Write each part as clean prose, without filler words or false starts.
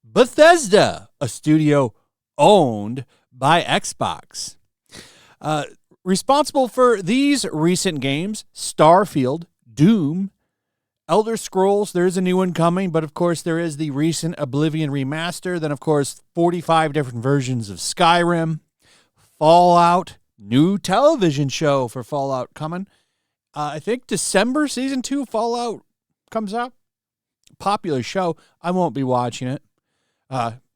Bethesda, a studio owned by Xbox. Responsible for these recent games: Starfield, Doom, Elder Scrolls. There's a new one coming, but of course there is the recent Oblivion remaster. Then, of course, 45 different versions of Skyrim, Fallout, new television show for Fallout coming. I think December, season 2 Fallout comes out. Popular show. I won't be watching it.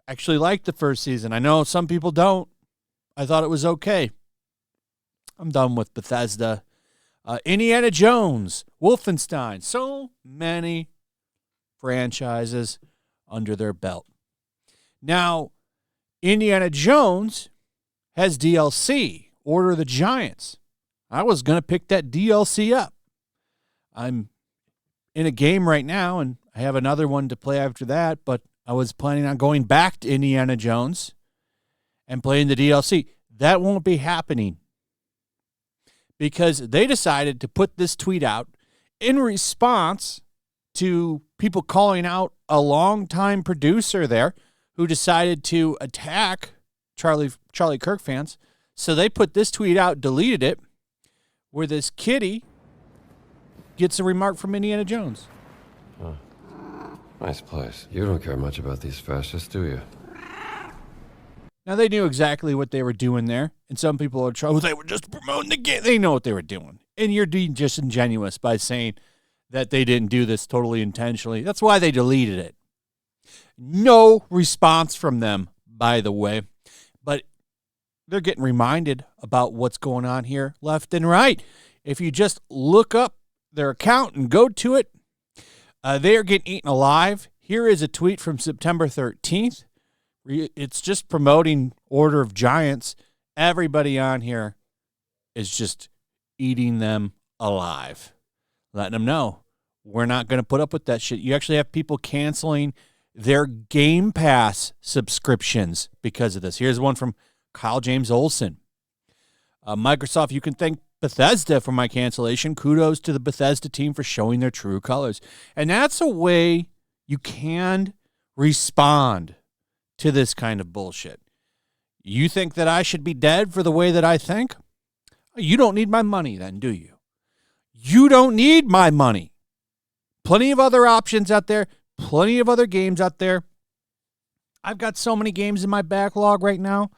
Actually liked the first season. I know some people don't. I thought it was okay. I'm done with Bethesda. Indiana Jones, Wolfenstein, so many franchises under their belt. Now, Indiana Jones has DLC, Order of the Giants. I was going to pick that DLC up. I'm in a game right now, and I have another one to play after that, but I was planning on going back to Indiana Jones and playing the DLC. That won't be happening because they decided to put this tweet out in response to people calling out a longtime producer there who decided to attack Charlie Kirk fans. So they put this tweet out, deleted it, where this kitty gets a remark from Indiana Jones. Huh. Nice place. You don't care much about these fascists, do you? Now, they knew exactly what they were doing there, and some people are trying, they were just promoting the game. They know what they were doing. And you're being disingenuous by saying that they didn't do this totally intentionally. That's why they deleted it. No response from them, by the way. But they're getting reminded about what's going on here left and right. If you just look up their account and go to it, they are getting eaten alive. Here is a tweet from September 13th. It's just promoting Order of Giants. Everybody on here is just eating them alive, letting them know we're not going to put up with that shit. You actually have people canceling their Game Pass subscriptions because of this. Here's one from Kyle James Olson. Microsoft, you can thank Bethesda for my cancellation. Kudos to the Bethesda team for showing their true colors. And that's a way you can respond to this kind of bullshit. You think that I should be dead for the way that I think? You don't need my money then, do you? You don't need my money. Plenty of other options out there. Plenty of other games out there. I've got so many games in my backlog right now.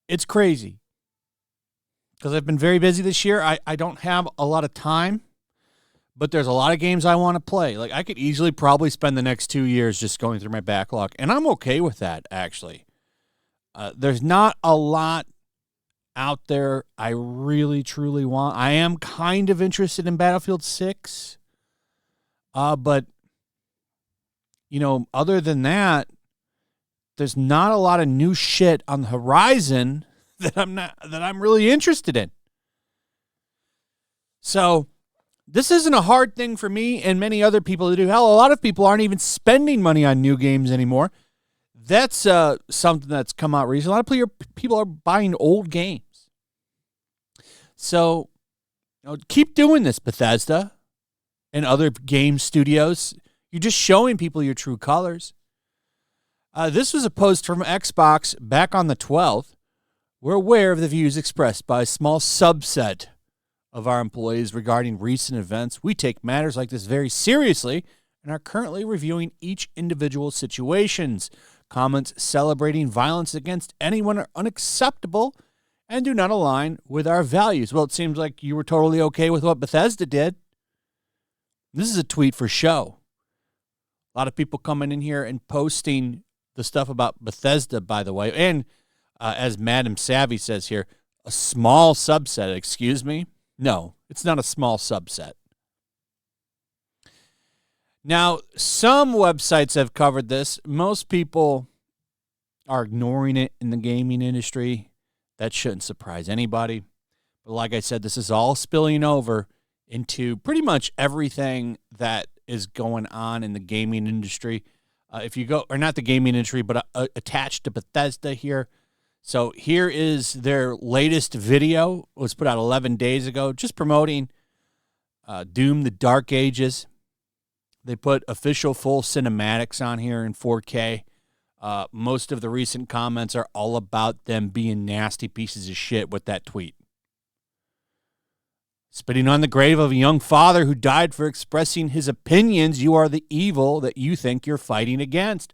It's crazy. Because I've been very busy this year. I don't have a lot of time. But there's a lot of games I want to play. Like, I could easily probably spend the next 2 years just going through my backlog. And I'm okay with that, actually. There's not a lot out there I really, truly want. I am kind of interested in Battlefield 6. But, you know, other than that, there's not a lot of new shit on the horizon that I'm really interested in. So this isn't a hard thing for me and many other people to do. Hell, a lot of people aren't even spending money on new games anymore. That's something that's come out recently. A lot of people are buying old games. So, you know, keep doing this, Bethesda and other game studios. You're just showing people your true colors. This was a post from Xbox back on the 12th. We're aware of the views expressed by a small subset of our employees regarding recent events. We take matters like this very seriously and are currently reviewing each individual situations. Comments celebrating violence against anyone are unacceptable and do not align with our values. Well, it seems like you were totally okay with what Bethesda did. This is a tweet for show. A lot of people coming in here and posting the stuff about Bethesda, by the way. And as Madam Savvy says here, a small subset, excuse me. No, it's not a small subset. Now, some websites have covered this. Most people are ignoring it in the gaming industry. That shouldn't surprise anybody. But like I said, this is all spilling over into pretty much everything that is going on in the gaming industry. If you go, or not the gaming industry, but attached to Bethesda here. So here is their latest video. It was put out 11 days ago, just promoting Doom: The Dark Ages. They put official full cinematics on here in 4K. Most of the recent comments are all about them being nasty pieces of shit with that tweet. Spitting on the grave of a young father who died for expressing his opinions, you are the evil that you think you're fighting against.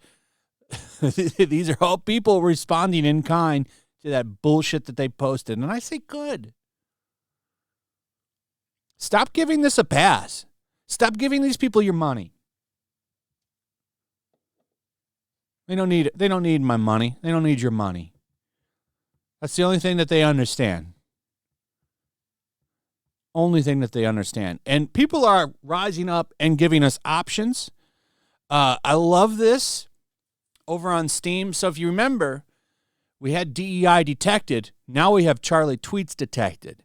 These are all people responding in kind to that bullshit that they posted. And I say good. Stop giving this a pass. Stop giving these people your money. They don't need my money. They don't need your money. That's the only thing that they understand. Only thing that they understand. And people are rising up and giving us options. I love this over on Steam. So if you remember, we had DEI detected. Now we have Charlie tweets detected.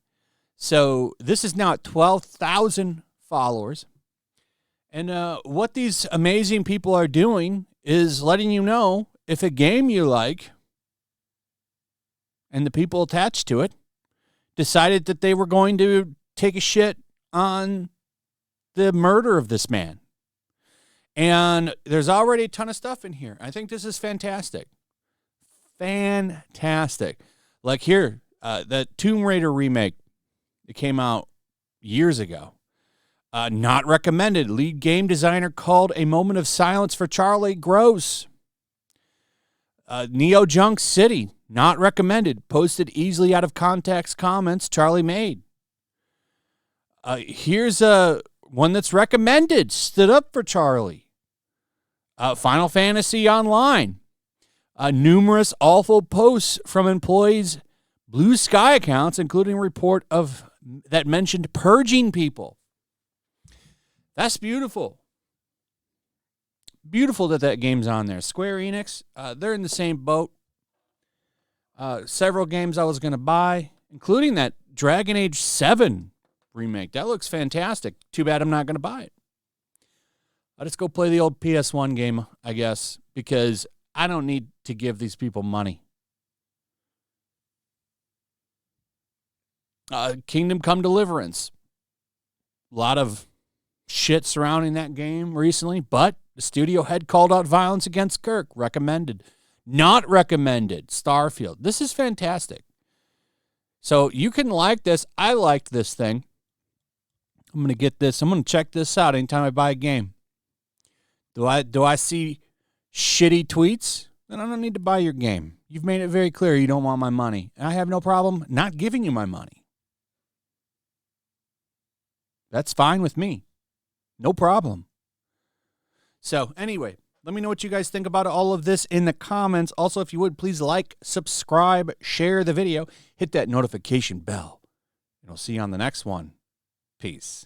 So this is now at 12,000 followers. And what these amazing people are doing is letting you know if a game you like and the people attached to it decided that they were going to take a shit on the murder of this man. And there's already a ton of stuff in here. I think this is fantastic. Fantastic. Like here, the Tomb Raider remake that came out years ago. Not recommended. Lead game designer called a moment of silence for Charlie gross. Neo Junk City, not recommended. Posted easily out of context comments Charlie made. Here's one that's recommended. Stood up for Charlie. Final Fantasy Online. Numerous awful posts from employees' Blue Sky accounts, including a report of that mentioned purging people. That's beautiful. Beautiful that game's on there. Square Enix, they're in the same boat. Several games I was going to buy, including that Dragon Age 7 remake. That looks fantastic. Too bad I'm not going to buy it. I'll just go play the old PS1 game, I guess, because I don't need to give these people money. Kingdom Come Deliverance. A lot of shit surrounding that game recently, but the studio head called out violence against Kirk. Recommended. Not recommended. Starfield. This is fantastic. So you can like this. I liked this thing. I'm going to get this. I'm going to check this out anytime I buy a game. Do I see shitty tweets? Then I don't need to buy your game. You've made it very clear you don't want my money. And I have no problem not giving you my money. That's fine with me. No problem. So anyway, let me know what you guys think about all of this in the comments. Also, if you would, please like, subscribe, share the video, hit that notification bell. And I'll see you on the next one. Peace.